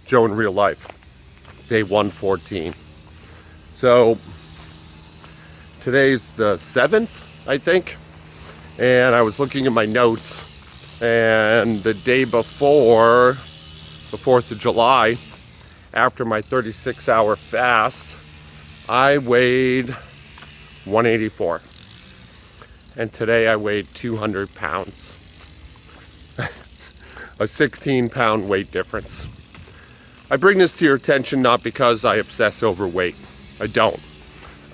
Joe in real life, day 114. So today's the 7th, I think, and I was looking at my notes, and the day before the 4th of July, after my 36-hour fast, I weighed 184, and today I weighed 200 pounds. A 16-pound weight difference. I bring this to your attention not because I obsess over weight. I don't.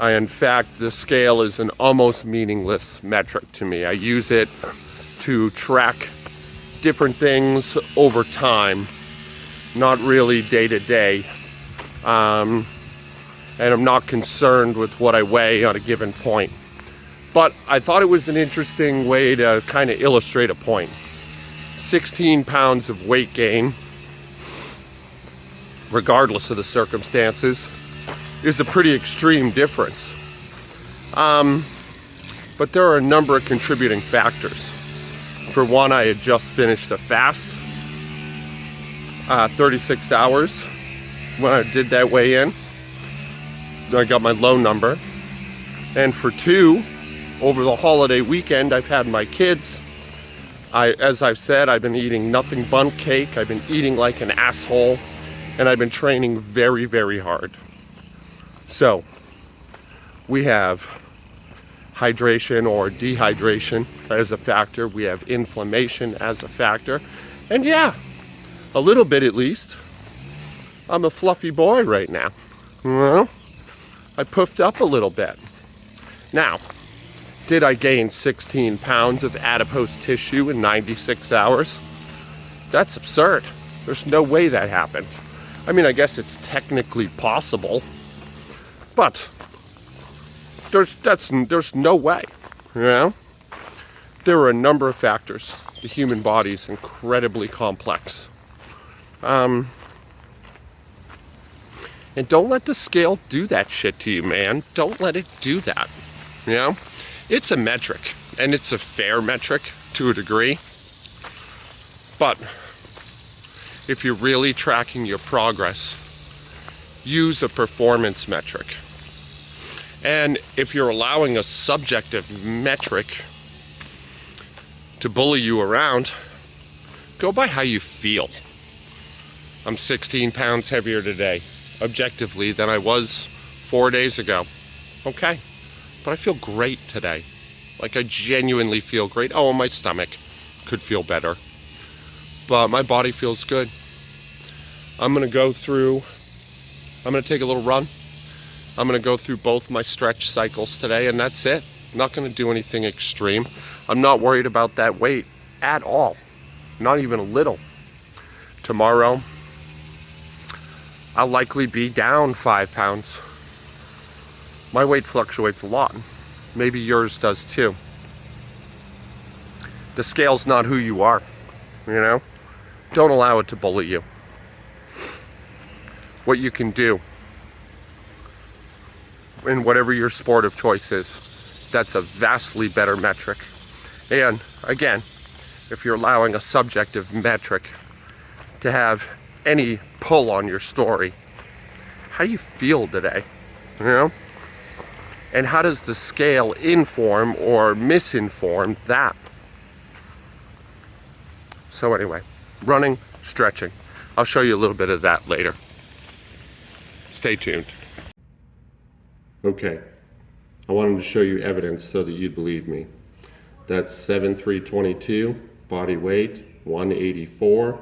In fact, the scale is an almost meaningless metric to me. I use it to track different things over time, not really day to day. And I'm not concerned with what I weigh on a given point. But I thought it was an interesting way to kind of illustrate a point. 16 pounds of weight gain, regardless of the circumstances, is a pretty extreme difference. But there are a number of contributing factors. For one, I had just finished a fast, 36 hours. When I did that weigh in, I got my low number. And for two, over the holiday weekend, I've had my kids. As I've said, I've been eating nothing but cake. I've been eating like an asshole. And I've been training very, very hard. So, we have hydration or dehydration as a factor. We have inflammation as a factor. And yeah, a little bit at least. I'm a fluffy boy right now. Well, I puffed up a little bit. Now, did I gain 16 pounds of adipose tissue in 96 hours? That's absurd. There's no way that happened. I mean, I guess it's technically possible, but there's no way, you know? There are a number of factors. The human body is incredibly complex. And don't let the scale do that shit to you, man. Don't let it do that, you know? It's a metric, and it's a fair metric to a degree, but if you're really tracking your progress, use a performance metric. And if you're allowing a subjective metric to bully you around, go by how you feel. I'm 16 pounds heavier today, objectively, than I was 4 days ago. Okay, but I feel great today. Like, I genuinely feel great. Oh, my stomach could feel better, but my body feels good. I'm gonna take a little run. I'm gonna go through both my stretch cycles today, and that's it. I'm not gonna do anything extreme. I'm not worried about that weight at all. Not even a little. Tomorrow, I'll likely be down 5 pounds. My weight fluctuates a lot. Maybe yours does too. The scale's not who you are, you know? Don't allow it to bully you. What you can do in whatever your sport of choice is, that's a vastly better metric. And again, if you're allowing a subjective metric to have any pull on your story, how do you feel today, you know? And how does the scale inform or misinform that? So anyway, running, stretching. I'll show you a little bit of that later. Stay tuned. Okay, I wanted to show you evidence so that you'd believe me. That's 7/3/22, body weight 184.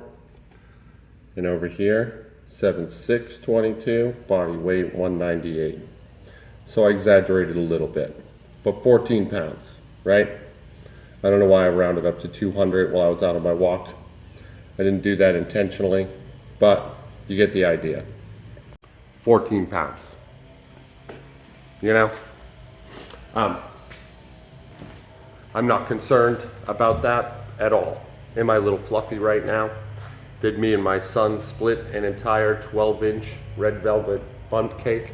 And over here, 7/6/22, body weight 198. So I exaggerated a little bit, but 14 pounds, right? I don't know why I rounded up to 200 while I was out on my walk. I didn't do that intentionally, but you get the idea. 14 pounds. You know? I'm not concerned about that at all. Am I a little fluffy right now? Did me and my son split an entire 12-inch red velvet bundt cake?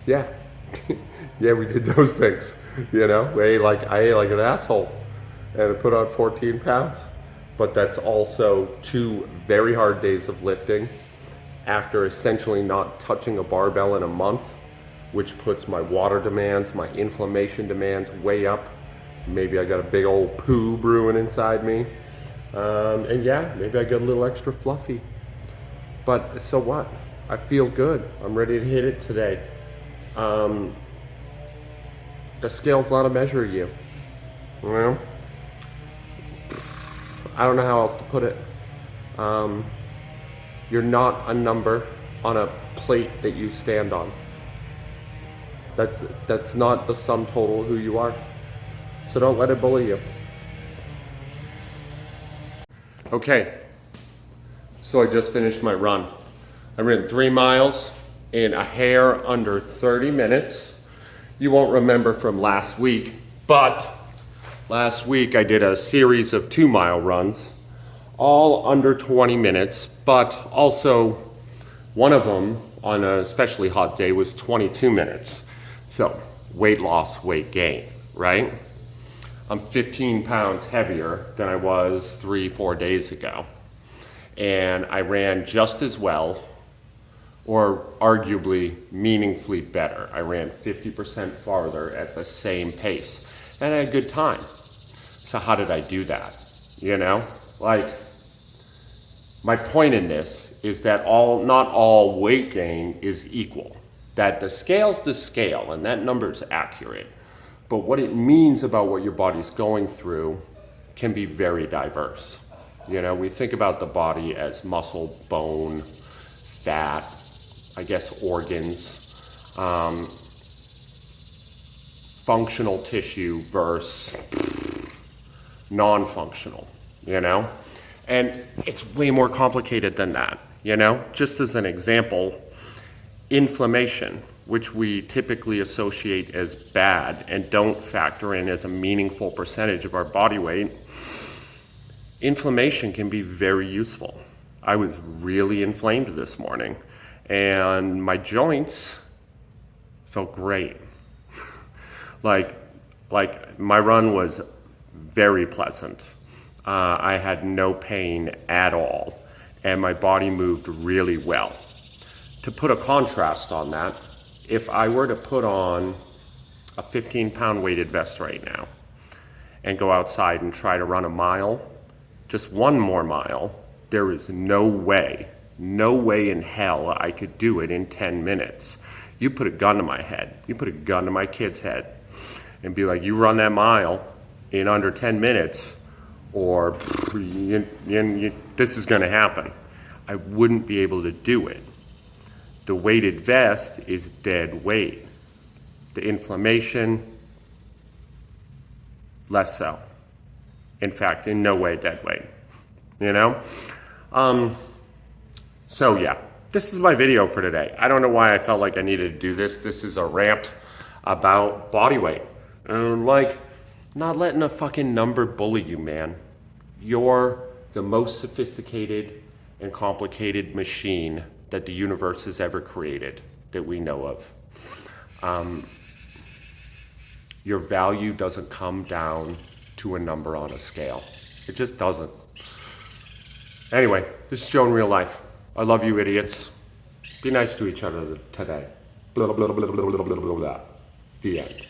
Yeah. Yeah, we did those things. You know, I ate like an asshole, and I put on 14 pounds. But that's also 2 very hard days of lifting after essentially not touching a barbell in a month, which puts my water demands, my inflammation demands way up. Maybe I got a big old poo brewing inside me. And yeah, maybe I get a little extra fluffy. But so what? I feel good. I'm ready to hit it today. The scale's not a measure of you. Well, I don't know how else to put it. You're not a number on a plate that you stand on. That's not the sum total of who you are. So don't let it bully you. Okay, so I just finished my run. I ran 3 miles in a hair under 30 minutes. You won't remember from last week, but last week I did a series of 2-mile runs, all under 20 minutes, but also one of them on an especially hot day was 22 minutes. So weight loss, weight gain, right? I'm 15 pounds heavier than I was 3-4 days ago. And I ran just as well, or arguably meaningfully better. I ran 50% farther at the same pace, and I had a good time. So how did I do that? You know, like, my point in this is that not all weight gain is equal. That the scale's the scale, and that number is accurate. But what it means about what your body's going through can be very diverse. You know, we think about the body as muscle, bone, fat, I guess organs, functional tissue versus non-functional, you know? And it's way more complicated than that, you know? Just as an example, inflammation, which we typically associate as bad and don't factor in as a meaningful percentage of our body weight, inflammation can be very useful. I was really inflamed this morning, and my joints felt great. like my run was very pleasant. I had no pain at all, and my body moved really well. To put a contrast on that, if I were to put on a 15-pound weighted vest right now and go outside and try to run a mile, just one more mile, there is no way in hell I could do it in 10 minutes. You put a gun to my head, you put a gun to my kid's head, and be like, you run that mile in under 10 minutes, or this is gonna happen. I wouldn't be able to do it. The weighted vest is dead weight. The inflammation, less so. In fact, in no way dead weight, you know? So yeah, this is my video for today. I don't know why I felt like I needed to do this. This is a rant about body weight. And like, not letting a fucking number bully you, man. You're the most sophisticated and complicated machine that the universe has ever created, that we know of. Your value doesn't come down to a number on a scale. It just doesn't. Anyway, this is Joe in real life. I love you, idiots. Be nice to each other today. Blah, blah, blah, blah, blah, blah, blah, blah, blah. The end.